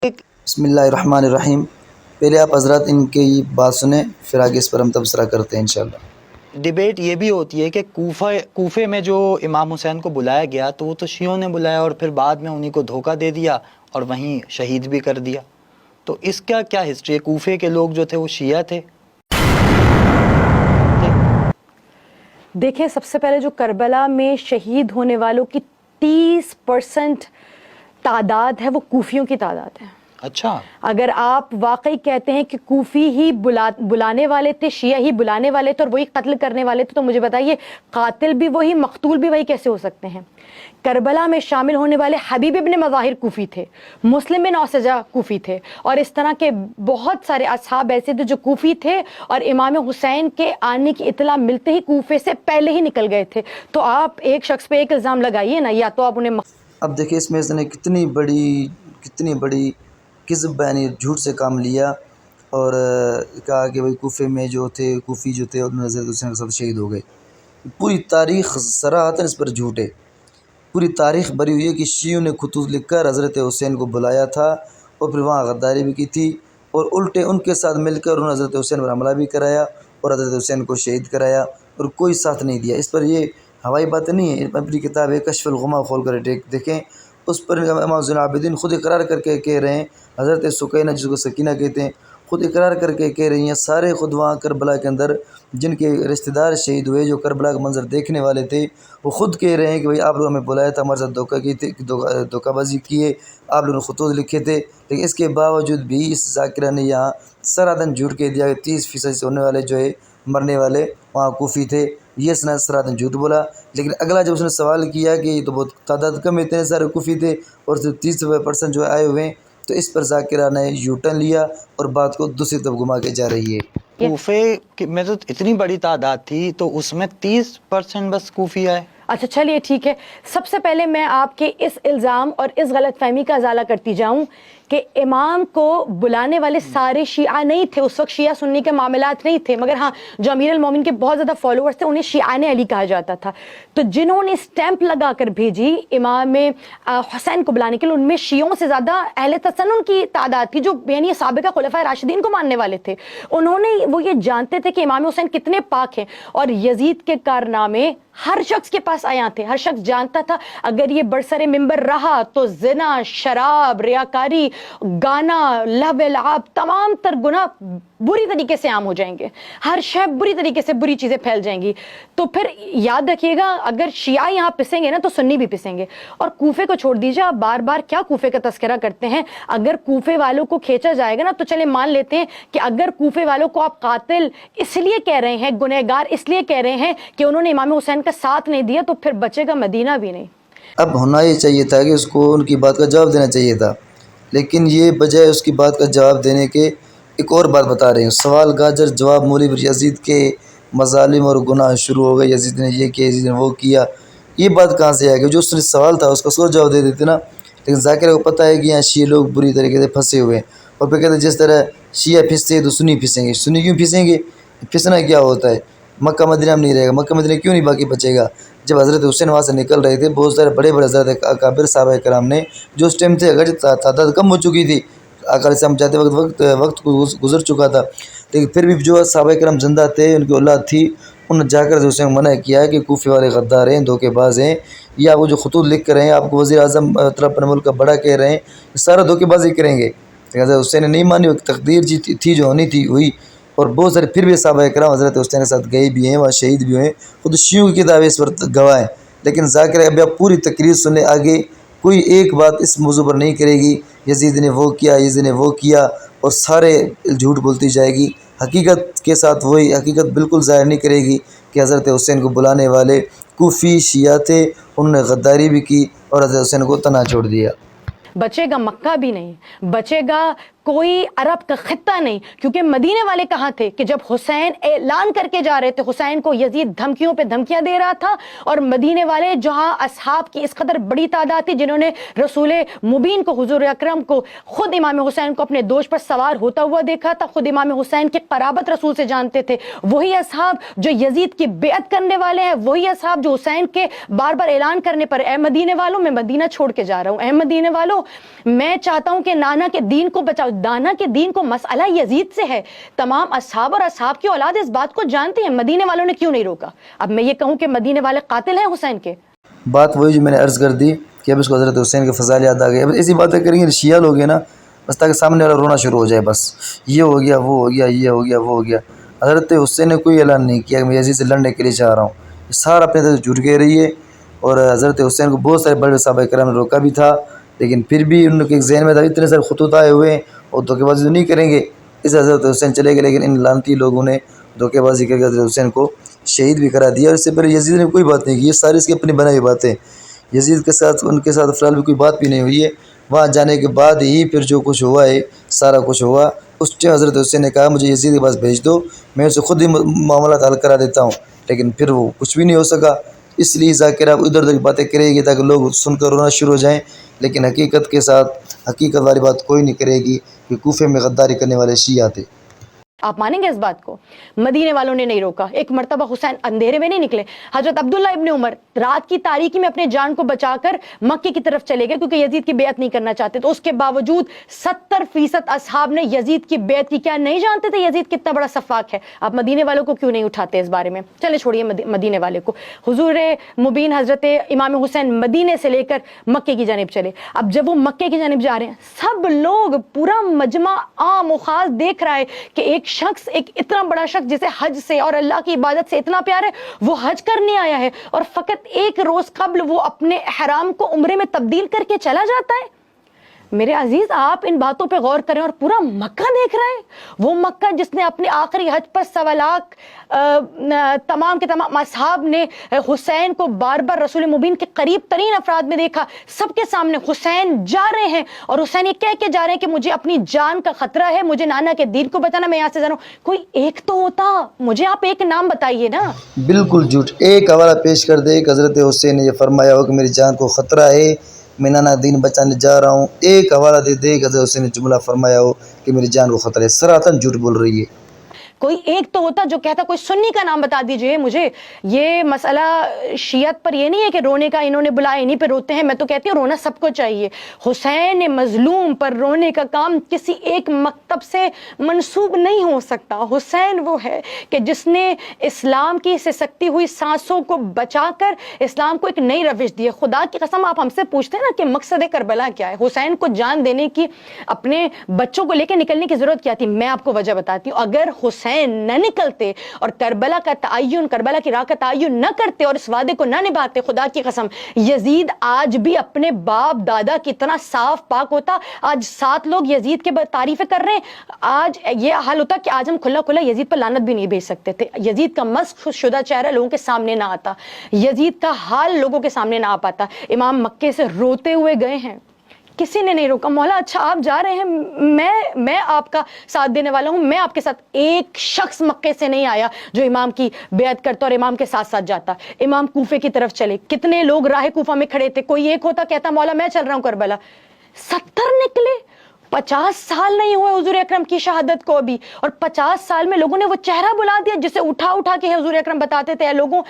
بسم اللہ الرحمن الرحیم۔ پہلے آپ حضرات ان کی بات سنیں، پھر آگے اس پر ہم تبصرہ کرتے ہیں انشاءاللہ۔ ڈیبیٹ یہ بھی ہوتی ہے کہ کوفے میں جو امام حسین کو بلایا گیا تو وہ تو شیعوں نے بلایا اور پھر بعد میں انہی کو دھوکہ دے دیا اور وہیں شہید بھی کر دیا، تو اس کا کیا ہسٹری ہے؟ کوفے کے لوگ جو تھے وہ شیعہ تھے؟ دیکھیں، سب سے پہلے جو کربلا میں شہید ہونے والوں کی 30% تعداد ہے وہ کوفیوں کی تعداد ہے۔ اچھا، اگر آپ واقعی کہتے ہیں کہ کوفی ہی بلانے والے تھے، شیعہ ہی بلانے والے تھے اور وہی قتل کرنے والے تھے، تو مجھے بتائیے قاتل بھی وہی، مقتول بھی وہی کیسے ہو سکتے ہیں؟ کربلا میں شامل ہونے والے حبیب ابن مظاہر کوفی تھے، مسلم بن اوسجہ کوفی تھے، اور اس طرح کے بہت سارے اصحاب ایسے تھے جو کوفی تھے اور امام حسین کے آنے کی اطلاع ملتے ہی کوفے سے پہلے ہی نکل گئے تھے۔ تو آپ ایک شخص پہ ایک الزام لگائیے نا، یا تو آپ انہیں اب دیکھیں اس میں اس نے کتنی بڑی کذب یعنی جھوٹ سے کام لیا، اور کہا کہ بھئی کوفے میں جو تھے، کوفی جو تھے انہوں نے حضرت حسین کے ساتھ شہید ہو گئے۔ پوری تاریخ صراحتاً اس پر جھوٹ ہے، پوری تاریخ بھری ہوئی ہے کہ شیعوں نے خطوط لکھ کر حضرت حسین کو بلایا تھا اور پھر وہاں غداری بھی کی تھی، اور الٹے ان کے ساتھ مل کر انہوں نے حضرت حسین پر حملہ بھی کرایا اور حضرت حسین کو شہید کرایا، اور کوئی ساتھ نہیں دیا۔ اس پر یہ ہوائی بات نہیں ہے، اپنی کتاب ہے کشف الغمہ کھول کر دیکھیں، اس پر امام زین العابدین خود اقرار کر کے کہہ رہے ہیں، حضرت سکینہ جس کو سکینہ کہتے ہیں خود اقرار کر کے کہہ رہی ہیں، سارے خود وہاں کربلا کے اندر جن کے رشتہ دار شہید ہوئے، جو کربلا کا منظر دیکھنے والے تھے، وہ خود کہہ رہے ہیں کہ بھئی آپ لوگوں ہمیں بلایا تھا، ہمارے ساتھ دھوکہ بازی کیے، آپ لوگوں نے خطوط لکھے تھے، لیکن اس کے باوجود بھی اس ذاکرہ نے یہاں سرادن جھوٹ کہہ دیا کہ 30% سے ہونے والے جو ہے مرنے والے وہاں کوفی تھے، یہ سرادن جھوٹ بولا۔ لیکن اگلا جب اس نے سوال کیا کہ یہ تو بہت تعداد کم ہے، اتنے سارے کوفی تھے اور صرف 30% جو آئے ہوئے ہیں، تو اس پر ذاکرہ نے یو ٹرن لیا اور بات کو دوسری طرف گھما کے جا رہی ہے۔ کوفے میں تو اتنی بڑی تعداد تھی تو اس میں 30% بس کوفی آئے۔ اچھا چلیے ٹھیک ہے، سب سے پہلے میں آپ کے اس الزام اور اس غلط فہمی کا ازالہ کرتی جاؤں کہ امام کو بلانے والے سارے شیعہ نہیں تھے، اس وقت شیعہ سنی کے معاملات نہیں تھے، مگر ہاں جو امیر المومنین کے بہت زیادہ فالوورز تھے انہیں شیعان علی کہا جاتا تھا، تو جنہوں نے سٹیمپ لگا کر بھیجی امام حسین کو بلانے کے لیے، ان میں شیعوں سے زیادہ اہل تسنن کی تعداد تھی، جو یعنی سابقہ خلفائے راشدین کو ماننے والے تھے۔ انہوں نے وہ یہ جانتے تھے کہ امام حسین کتنے پاک ہیں، اور یزید کے کارنامے ہر شخص کے پاس آیا تھے، ہر شخص جانتا تھا اگر یہ برسر ممبر رہا تو زنا، شراب، ریاکاری، گانا، لہو لعب، تمام تر گناہ بری طریقے سے عام ہو جائیں گے، ہر شے بری طریقے سے بری چیزیں پھیل جائیں گی۔ تو پھر یاد رکھیے گا اگر شیعہ یہاں پسیں گے نا تو سنی بھی پسیں گے۔ اور کوفے کو چھوڑ دیجیے، آپ بار بار کیا کوفے کا تذکرہ کرتے ہیں؟ اگر کوفے والوں کو کھینچا جائے گا نا تو چلے مان لیتے ہیں کہ اگر کوفے والوں کو آپ قاتل اس لیے کہہ رہے ہیں، گنہگار اس لیے کہہ رہے ہیں کہ انہوں نے امام حسین کا ساتھ نہیں دیا، تو پھر بچے گا مدینہ بھی نہیں۔ اب ہونا یہ چاہیے تھا کہ اس کو ان کی بات کا جواب دینا چاہیے تھا، لیکن یہ بجائے اس کی بات کا جواب دینے کے ایک اور بات بتا رہے ہیں۔ سوال گاجر جواب مولی پر یزید کے مظالم اور گناہ شروع ہو گئے، یزید نے یہ کیا، یزید نے وہ کیا، یہ بات کہاں سے آئے گی؟ جو اس نے سوال تھا اس کا سو جواب دے دیتے نا، لیکن ذاکرہ کو پتہ ہے کہ یہاں شیعہ لوگ بری طریقے سے پھنسے ہوئے ہیں، اور پھر کہتے ہیں جس طرح شیعہ پھنستے ہیں تو سنی پھنسیں گے۔ سنی کیوں پھنسیں گے؟ پھنسنا کیا ہوتا ہے؟ مکہ مدینہ میں نہیں رہے گا، مکہ مدینہ کیوں نہیں باقی بچے گا؟ جب حضرت حسین وہاں سے نکل رہے تھے، بہت سارے بڑے بڑے حضرت اکابر صحابہ کرام نے جو اس ٹائم تھے، اگر تعداد کم ہو چکی تھی، آقا علیہ السلام جاتے وقت گزر چکا تھا، لیکن پھر بھی جو صحابہ کرام زندہ تھے، ان کی اولاد تھی، انہوں نے جا کر حسین کو منع کیا کہ کوفے والے غدار ہیں، دھوکے باز ہیں، یا وہ جو خطوط لکھ کر رہے ہیں، آپ کو وزیر اعظم طرف اپنے ملک کا بڑا کہہ رہے ہیں، یہ سارا دھوکے بازی کریں گے۔ لیکن حضرت حسین نے نہیں مانی، وہ تقدیر جی تھی جو ہونی تھی ہوئی، اور بہت سارے پھر بھی صحابہ کرام حضرت حسین کے ساتھ گئے بھی ہیں، وہاں شہید بھی ہوئے، خود شیعوں کی کتابیں اس پر گواہ ہیں۔ لیکن ذاکر ابھی آپ پوری تقریر سنیں، آگے کوئی ایک بات اس موضوع پر نہیں کرے گی، یزید نے وہ کیا، یزید نے وہ کیا، اور سارے جھوٹ بولتی جائے گی، حقیقت کے ساتھ وہی حقیقت بالکل ظاہر نہیں کرے گی کہ حضرت حسین کو بلانے والے کوفی شیعہ تھے، انہوں نے غداری بھی کی اور حضرت حسین کو تنہا چھوڑ دیا۔ بچے گا مکہ بھی نہیں، بچے گا کوئی عرب کا خطہ نہیں, کیونکہ مدینے والے کہاں تھے کہ جب حسین اعلان کر کے جا رہے تھے, حسین کو یزید دھمکیوں پہ دھمکیاں دے رہا تھا, اور مدینے والے جہاں اصحاب کی اس قدر بڑی تعداد تھی جنہوں نے رسول مبین کو, حضور اکرم کو, خود امام حسین کو اپنے دوش پر سوار ہوتا ہوا دیکھا تھا, خود امام حسین کی قرابت رسول سے جانتے تھے, وہی اصحاب جو یزید کی بیعت کرنے والے ہیں, وہی اصحاب جو حسین کے بار بار اعلان کرنے پر اے مدینے والوں میں مدینہ چھوڑ کے جا رہا ہوں, اے مدینے والوں میں چاہتا ہوں کہ نانا کے دین کو بچاؤ. نانا کے دین کو مسئلہ یزید سے ہے, تمام اصحاب اور اصحاب کی اولاد اس بات کو جانتے ہیں, مدینے والوں نے کیوں نہیں روکا؟ اب میں یہ کہوں کہ مدینے والے قاتل ہیں حسین کے؟ بات وہی جو میں نے عرض کر دی کہ اب اس کو حضرت حسین کے فضائل یاد آ گئے. اب ایسی باتیں کریں گے شیعہ لوگ ہیں نا, بس تاکہ سامنے والا رونا شروع ہو جائے, بس یہ ہو گیا, وہ ہو گیا, یہ ہو گیا, وہ ہو گیا. حضرت حسین نے کوئی اعلان نہیں کیا کہ میں یزید سے لڑنے کے لیے چاہ رہا ہوں, یہ سارا اپنے طرف جھوٹ کہہ رہی ہے. اور حضرت حسین کو بہت سارے بڑے صحابہ کرام نے روکا بھی تھا, لیکن پھر بھی ان کے ذہن میں تھا اتنے سارے خطوط آئے ہوئے ہیں اور دھوکے بازی تو نہیں کریں گے, اس حضرت حسین چلے گئے. لیکن ان لعنتی لوگوں نے دھوکے بازی کر کے حضرت حسین کو شہید بھی کرا دیا. اور اس سے پہلے یزید نے کوئی بات نہیں کی, یہ ساری اس کی اپنی بنائی ہوئی باتیں. یزید کے ساتھ ان کے ساتھ فی الحال بھی کوئی بات بھی نہیں ہوئی ہے. وہاں جانے کے بعد ہی پھر جو کچھ ہوا ہے سارا کچھ ہوا. اس ٹائم حضرت حسین نے کہا مجھے یزید کے پاس بھیج دو, میں اسے خود ہی معاملات حل کرا دیتا ہوں, لیکن پھر وہ کچھ بھی نہیں ہو سکا. اس لیے ذاکرہ ادھر ادھر باتیں کرے گی تاکہ لوگ سن کر رونا شروع ہو جائیں, لیکن حقیقت کے ساتھ حقیقت والی بات کوئی نہیں کرے گی کہ کوفے میں غداری کرنے والے شیعہ تھے. آپ مانیں گے اس بات کو؟ مدینے والوں نے نہیں روکا. ایک مرتبہ حسین اندھیرے میں نہیں نکلے, حضرت عبداللہ ابن عمر رات کی تاریکی میں اپنے جان کو بچا کر مکے کی طرف چلے گئے کیونکہ یزید کی بیعت نہیں کرنا چاہتے. تو اس کے باوجود 70% اصحاب نے یزید کی بیعت کی. کیا نہیں جانتے تھے یزید کتنا بڑا سفاک ہے؟ آپ مدینے والوں کو کیوں نہیں اٹھاتے اس بارے میں؟ چلے چھوڑیے مدینے والے کو. حضور مبین حضرت امام حسین مدینے سے لے کر مکے کی جانب چلے. اب جب وہ مکے کی جانب جا رہے ہیں, سب لوگ, پورا مجمع عام و خاص دیکھ رہا ہے کہ ایک شخص, ایک اتنا بڑا شخص جسے حج سے اور اللہ کی عبادت سے اتنا پیار ہے, وہ حج کرنے آیا ہے اور فقط ایک روز قبل وہ اپنے احرام کو عمرے میں تبدیل کر کے چلا جاتا ہے. میرے عزیز, آپ ان باتوں پہ غور کریں. اور پورا مکہ دیکھ رہا ہے, وہ مکہ جس نے اپنے آخری حج پر 1.25 لاکھ تمام کے تمام اصحاب نے حسین کو بار بار رسول مبین کے قریب ترین افراد میں دیکھا. سب کے سامنے حسین جا رہے ہیں اور حسین یہ کہہ کے جا رہے ہیں کہ مجھے اپنی جان کا خطرہ ہے, مجھے نانا کے دین کو بتانا, میں یہاں سے جا رہا ہوں. کوئی ایک تو ہوتا, مجھے آپ ایک نام بتائیے نا. بالکل جھوٹ. ایک حوالہ پیش کر دے کہ حضرت حسین نے یہ فرمایا ہو کہ میری جان کو خطرہ ہے, میں نانا دین بچانے جا رہا ہوں. ایک حوالہ دے دے کہ حضرت حسین نے جملہ فرمایا ہو کہ میری جان کو خطرہ ہے. سراہتاً جھوٹ بول رہی ہے. کوئی ایک تو ہوتا جو کہتا, کوئی سنی کا نام بتا دیجئے مجھے. یہ مسئلہ شیعت پر یہ نہیں ہے کہ رونے کا انہوں نے بلایا انہی پہ روتے ہیں. میں تو کہتی ہوں رونا سب کو چاہیے. حسین مظلوم پر رونے کا کام کسی ایک مکتب سے منسوب نہیں ہو سکتا. حسین وہ ہے کہ جس نے اسلام کی سسکتی ہوئی سانسوں کو بچا کر اسلام کو ایک نئی روش دی ہے. خدا کی قسم, آپ ہم سے پوچھتے ہیں نا کہ مقصد کربلا کیا ہے, حسین کو جان دینے کی, اپنے بچوں کو لے کے نکلنے کی ضرورت کیا تھی؟ میں آپ کو وجہ بتاتی ہوں. اگر حسین نہ نکلتے اور کربلا کا تعین, کربلا کی راہ کا تعین نہ کرتے اور اس وعدے کو نہ نبھاتے, خدا کی قسم یزید آج بھی اپنے باپ دادا کی طرح صاف پاک ہوتا. آج 7 لوگ یزید کے تعریفیں کر رہے ہیں, آج یہ حال ہوتا کہ آج ہم کھلا کھلا یزید پر لعنت بھی نہیں بھیج سکتے تھے. یزید کا مسخ شدہ چہرہ لوگوں کے سامنے نہ آتا, یزید کا حال لوگوں کے سامنے نہ آ پاتا. امام مکے سے روتے ہوئے گئے ہیں, کسی نے نہیں روکا. مولا اچھا آپ جا رہے ہیں, میں آپ کا ساتھ دینے والا ہوں, میں آپ کے ساتھ. ایک شخص مکے سے نہیں آیا جو امام کی بیعت کرتا اور امام کے ساتھ ساتھ جاتا. امام کوفے کی طرف چلے, کتنے لوگ راہ کوفہ میں کھڑے تھے, کوئی ایک ہوتا کہتا مولا میں چل رہا ہوں کربلا. 70 نکلے, 50 سال نہیں ہوئے حضور اکرم کی شہادت کو ابھی, اور 50 سال میں لوگوں نے وہ چہرہ بلا دیا جسے اٹھا اٹھا کے حضور اکرم بتاتے تھے, اے لوگوں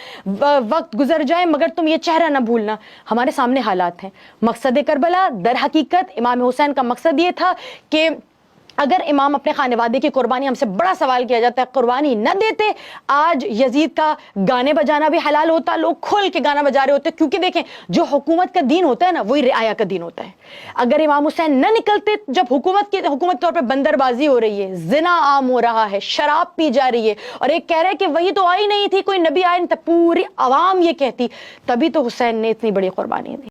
وقت گزر جائے مگر تم یہ چہرہ نہ بھولنا. ہمارے سامنے حالات ہیں. مقصد کربلا در حقیقت امام حسین کا مقصد یہ تھا کہ اگر امام اپنے خانوادے کی قربانی, ہم سے بڑا سوال کیا جاتا ہے, قربانی نہ دیتے, آج یزید کا گانے بجانا بھی حلال ہوتا, لوگ کھل کے گانا بجا رہے ہوتے. کیونکہ دیکھیں جو حکومت کا دین ہوتا ہے نا, وہی رعایا کا دین ہوتا ہے. اگر امام حسین نہ نکلتے, جب حکومت طور پہ بندر بازی ہو رہی ہے, زنا عام ہو رہا ہے, شراب پی جا رہی ہے, اور ایک کہہ رہے کہ وہی تو آئی نہیں تھی, کوئی نبی آئے نہیں تھا, پوری عوام یہ کہتی, تبھی تو حسین نے اتنی بڑی قربانی دی.